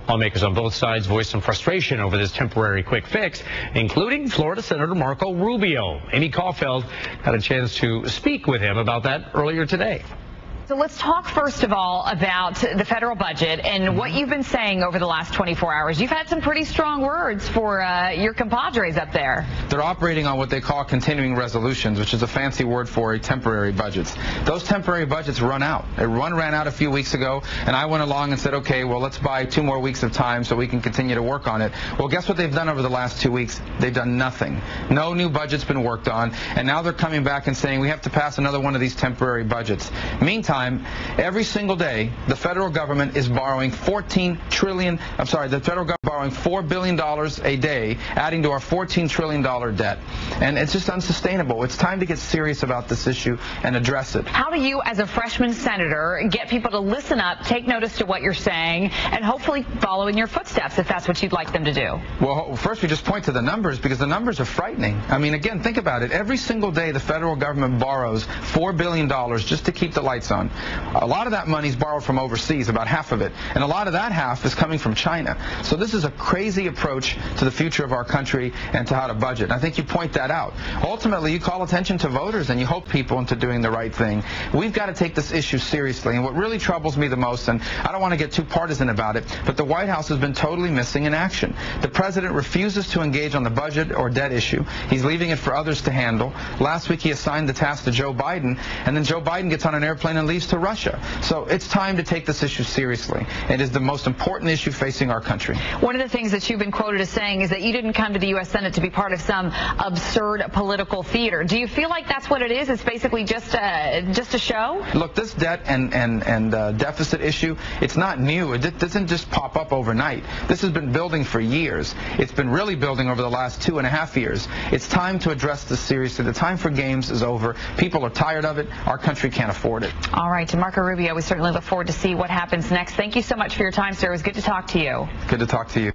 Lawmakers on both sides voiced some frustration over this temporary quick fix, including Florida Senator Marco Rubio. Amy Caulfield had a chance to speak with him about that earlier today. So let's talk first of all about the federal budget and what you've been saying over the last 24 hours. You've had some pretty strong words for your compadres up there. They're operating on what they call continuing resolutions, which is a fancy word for a temporary budgets. Those temporary budgets run out. One ran out a few weeks ago, and I went along and said, okay, well, let's buy 2 more weeks of time so we can continue to work on it. Well, guess what they've done over the last 2 weeks? They've done nothing. No new budget's been worked on, and now they're coming back and saying we have to pass another one of these temporary budgets. Meantime, every single day, the federal government is borrowing the federal government borrowing $4 billion a day, adding to our $14 trillion debt. And it's just unsustainable. It's time to get serious about this issue and address it. How do you, as a freshman senator, get people to listen up, take notice to what you're saying, and hopefully follow in your footsteps if that's what you'd like them to do? Well, first we just point to the numbers, because the numbers are frightening. I mean, again, think about it. Every single day the federal government borrows $4 billion just to keep the lights on. A lot of that money is borrowed from overseas, about half of it, and a lot of that half is coming from China. So this is a crazy approach to the future of our country and to how to budget. And I think you point that out. Ultimately, you call attention to voters and you hope people into doing the right thing. We've got to take this issue seriously. And what really troubles me the most, and I don't want to get too partisan about it, but the White House has been totally missing in action. The president refuses to engage on the budget or debt issue. He's leaving it for others to handle. Last week he assigned the task to Joe Biden, and then Joe Biden gets on an airplane and leaves to Russia. So it's time to take this issue seriously. It is the most important issue facing our country. One of the things that you've been quoted as saying is that you didn't come to the U.S. Senate to be part of some absurd political theater. Do you feel like that's what it is? It's basically just a show? Look, this debt and deficit issue, it's not new. It doesn't just pop up overnight. This has been building for years. It's been really building over the last 2.5 years. It's time to address this seriously. The time for games is over. People are tired of it. Our country can't afford it. All right, to Marco Rubio, we certainly look forward to see what happens next. Thank you so much for your time, sir. It was good to talk to you. Good to talk to you.